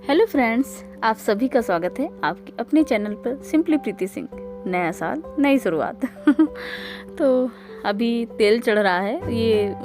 Hello friends, आप सभी का स्वागत है आपके अपने चैनल पर सिंपली प्रीति सिंह। नया साल नई शुरुआत। तो अभी तेल चढ़ रहा है। ये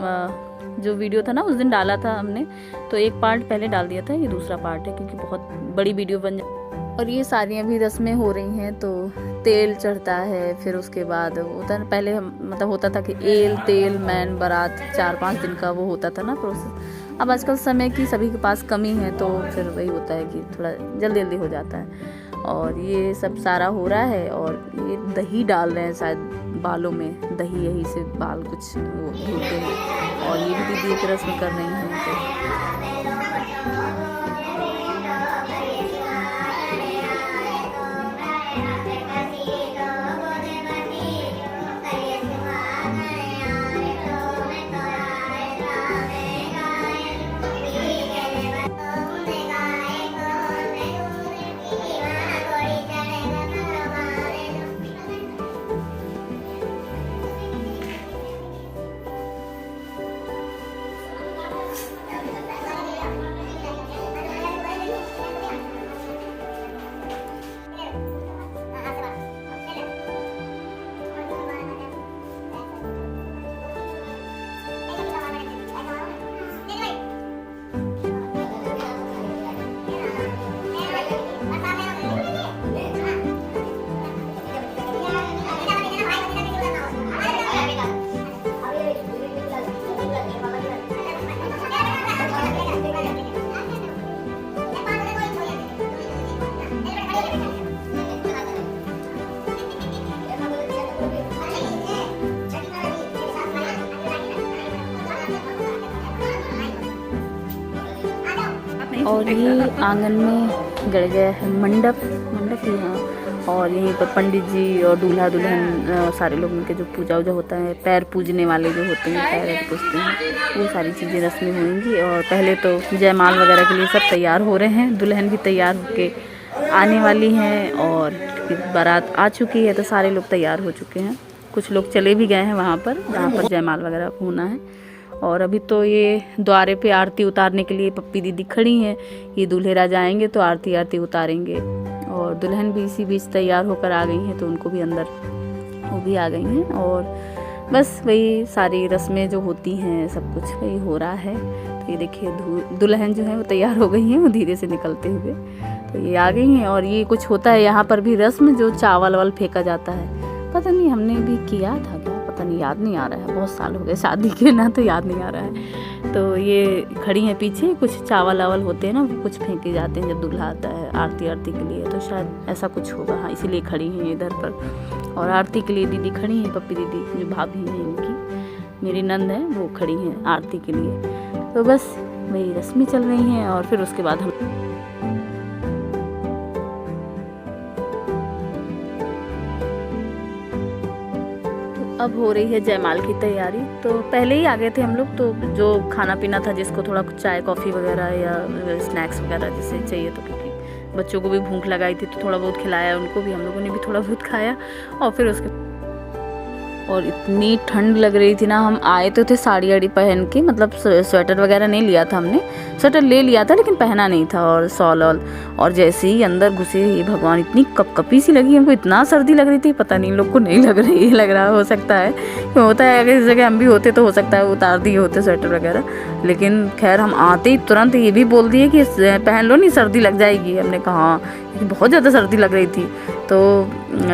जो वीडियो था ना उस दिन डाला था हमने, तो एक पार्ट पहले डाल दिया था, ये दूसरा पार्ट है क्योंकि बहुत बड़ी वीडियो बन जाए। और ये सारी अभी रस्में हो रही हैं, तो तेल चढ़ता है, फिर उसके बाद होता है पहले मतलब होता था कि एल तेल मैन बारात 4-5 दिन का वो होता था ना प्रोसेस। अब आजकल समय की सभी के पास कमी है, तो फिर वही होता है कि थोड़ा जल्दी जल्दी हो जाता है। और ये सब सारा हो रहा है और ये दही डाल रहे हैं शायद बालों में, दही यही से बाल कुछ धुलते हैं। और ये भी दीदी एक रस्म कर रही हैं। और ये आंगन में गड़ गया है मंडप ही हाँ। और यहीं पर पंडित जी और दूल्हा दुल्हन सारे लोग मिलकर जो पूजा वूजा होता है, पैर पूजने वाले जो होते हैं, पैर पूजते हैं, वो सारी चीज़ें रस्में होंगी। और पहले तो जयमाल वगैरह के लिए सब तैयार हो रहे हैं, दुल्हन भी तैयार होके आने वाली हैं। और बारात आ चुकी है तो सारे लोग तैयार हो चुके हैं। कुछ लोग चले भी गए हैं वहाँ पर जहाँ पर जयमाल वगैरह होना है। और अभी तो ये द्वारे पे आरती उतारने के लिए पप्पी दीदी खड़ी हैं। ये दूल्हे राजा आएंगे तो आरती उतारेंगे। और दुल्हन भी इसी बीच तैयार होकर आ गई हैं, तो उनको भी अंदर वो भी आ गई हैं। और बस वही सारी रस्में जो होती हैं सब कुछ वही हो रहा है। तो ये देखिए दुल्हन जो है वो तैयार हो गई हैं, वो धीरे से निकलते हुए तो ये आ गई हैं। और ये कुछ होता है यहाँ पर भी रस्म, जो चावल वावल फेंका जाता है, पता नहीं हमने भी किया था क्या, पता नहीं, याद नहीं आ रहा है, बहुत साल हो गए शादी के ना, तो याद नहीं आ रहा है। तो ये खड़ी हैं पीछे, कुछ चावल वावल होते हैं ना, वो कुछ फेंके जाते हैं जब दूल्हा आता है आरती के लिए, तो शायद ऐसा कुछ होगा, हाँ इसीलिए खड़ी हैं इधर पर। और आरती के लिए दीदी खड़ी हैं, पप्पी दीदी जो भाभी हैं इनकी, मेरी नंद है, वो खड़ी हैं आरती के लिए। तो बस वही रस्में चल रही हैं। और फिर उसके बाद हम अब हो रही है जयमाल की तैयारी। तो पहले ही आ गए थे हम लोग, तो जो खाना पीना था, जिसको थोड़ा चाय कॉफ़ी वगैरह या स्नैक्स वगैरह जैसे चाहिए, तो क्योंकि बच्चों को भी भूख लगाई थी तो थोड़ा बहुत खिलाया उनको भी, हम लोगों ने भी थोड़ा बहुत खाया। और फिर उसके और इतनी ठंड लग रही थी ना, हम आए तो थे साड़ी आड़ी पहन के, मतलब स्वेटर वगैरह नहीं लिया था हमने, स्वेटर ले लिया था लेकिन पहना नहीं था, और शॉल और जैसे ही अंदर घुसे, ये भगवान इतनी कपकपी सी लगी हमको, इतना सर्दी लग रही थी, पता नहीं लोग को नहीं लग रही, लग रहा हो सकता है होता है, अगर इस जगह हम भी होते तो हो सकता है उतार दिए होते स्वेटर वगैरह। लेकिन खैर हम आते ही तुरंत ये भी बोल दिए कि पहन लो, नहीं सर्दी लग जाएगी। हमने कहा हाँ, बहुत ज़्यादा सर्दी लग रही थी, तो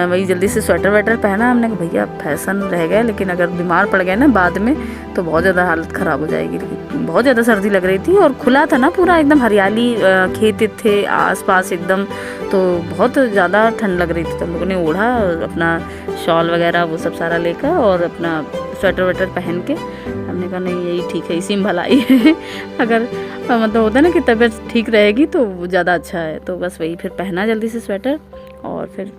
वही जल्दी से स्वेटर वेटर पहना। हमने कहा भैया फैशन रह गया, लेकिन अगर बीमार पड़ गए ना बाद में तो बहुत ज़्यादा हालत ख़राब हो जाएगी। लेकिन बहुत ज़्यादा सर्दी लग रही थी और खुला था ना पूरा, एकदम हरियाली खेत थे आसपास एकदम, तो बहुत ज़्यादा ठंड लग रही थी। तो हम लोगों ने ओढ़ा अपना शॉल वगैरह वो सब सारा लेकर और अपना स्वेटर वेटर पहन के, हमने कहा नहीं यही ठीक है, इसी में भलाई है। अगर मतलब होता है ना कि तबीयत ठीक रहेगी तो ज़्यादा अच्छा है। तो बस वही फिर पहना जल्दी से स्वेटर, और फिर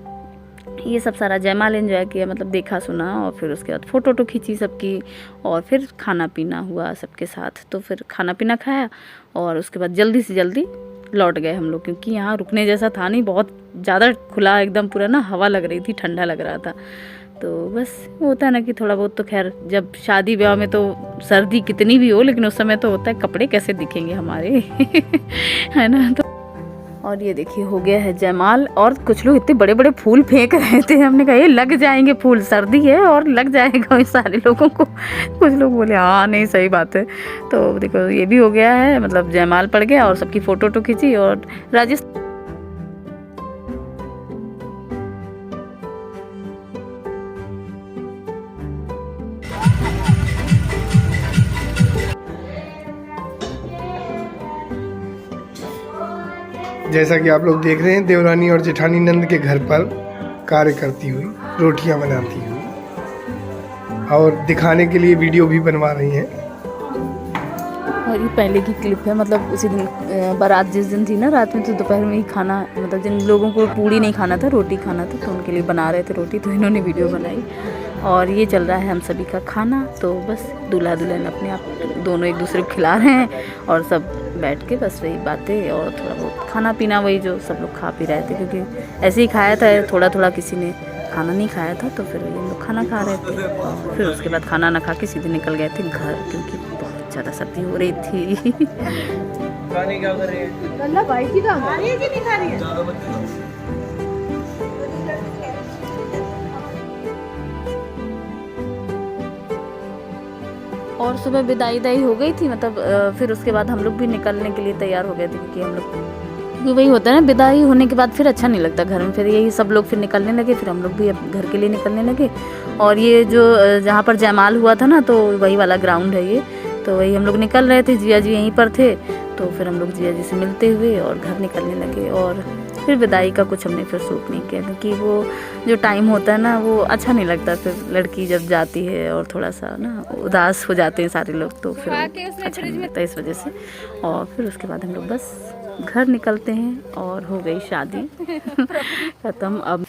ये सब सारा जयमाल एंजॉय किया, मतलब देखा सुना। और फिर उसके बाद फ़ोटो खींची सबकी, और फिर खाना पीना हुआ सबके साथ। तो फिर खाना पीना खाया और उसके बाद जल्दी से जल्दी लौट गए हम लोग, क्योंकि यहाँ रुकने जैसा था नहीं, बहुत ज़्यादा खुला एकदम पूरा ना, हवा लग रही थी, ठंडा लग रहा था। तो बस होता है ना कि थोड़ा बहुत तो खैर, जब शादी ब्याह में तो सर्दी कितनी भी हो, लेकिन उस समय तो होता है कपड़े कैसे दिखेंगे हमारे। है ना। तो और ये देखिए हो गया है जयमाल। और कुछ लोग इतने बड़े बड़े फूल फेंक रहे थे, हमने कहा ये लग जाएंगे फूल, सर्दी है और लग जाएगा इस सारे लोगों को। कुछ लोग बोले हाँ नहीं सही बात है। तो देखो ये भी हो गया है, मतलब जयमाल पड़ गया और सबकी फ़ोटो वोटो खींची। और राजस्थान जैसा कि आप लोग देख रहे हैं, देवरानी और जेठानी नंद के घर पर कार्य करती हुई, रोटियां बनाती हुई और दिखाने के लिए वीडियो भी बनवा रही हैं। और ये पहले की क्लिप है, मतलब उसी दिन बारात जिस दिन थी ना, रात में तो दोपहर में ही खाना, मतलब जिन लोगों को पूड़ी नहीं खाना था, रोटी खाना था, तो उनके लिए बना रहे थे रोटी, तो इन्होंने वीडियो बनाई। और ये चल रहा है हम सभी का खाना। तो बस दूल्हा दुल्हन अपने आप दोनों एक दूसरे को खिला रहे हैं और सब बैठ के बस वही बातें और थोड़ा बहुत खाना पीना, वही जो सब लोग खा पी रहे थे, क्योंकि ऐसे ही खाया था थोड़ा थोड़ा, किसी ने खाना नहीं खाया था, तो फिर ये लोग खाना खा रहे थे। और फिर उसके बाद खाना ना खा के सीधे निकल गए थे घर, क्योंकि बहुत ज़्यादा सर्दी हो रही थी। और सुबह विदाई हो गई थी, मतलब फिर उसके बाद हम लोग भी निकलने के लिए तैयार हो गए थे, क्योंकि हम लोग, क्योंकि वही होता है ना, विदाई होने के बाद फिर अच्छा नहीं लगता घर में, फिर यही सब लोग फिर निकलने लगे, फिर हम लोग भी घर के लिए निकलने लगे। और ये जो जहाँ पर जयमाल हुआ था ना, तो वही वाला ग्राउंड है ये, तो वही हम लोग निकल रहे थे, जिया जी यहीं पर थे, तो फिर हम लोग जिया जी से मिलते हुए और घर निकलने लगे। और फिर विदाई का कुछ हमने फिर शूट नहीं किया, क्योंकि वो जो टाइम होता है ना, वो अच्छा नहीं लगता, फिर लड़की जब जाती है और थोड़ा सा ना उदास हो जाते हैं सारे लोग, तो फिर अच्छा नहीं लगता इस वजह से। और फिर उसके बाद हम लोग बस घर निकलते हैं और हो गई शादी खत्म। अब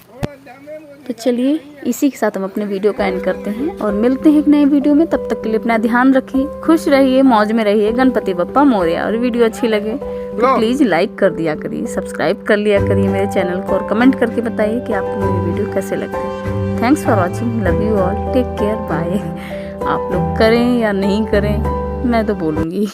तो चलिए इसी के साथ हम अपने वीडियो का एंड करते हैं और मिलते हैं एक नए वीडियो में। तब तक के लिए अपना ध्यान रखिए, खुश रहिए, मौज में रहिए, गणपति बप्पा मोरया। और वीडियो अच्छी लगे तो प्लीज़ लाइक कर दिया करिए, सब्सक्राइब कर लिया करिए मेरे चैनल को, और कमेंट करके बताइए कि आपको मेरी वीडियो कैसे लगते हैं। Thanks for watching, love you all, take care, bye. आप लोग करें या नहीं करें, मैं तो बोलूँगी।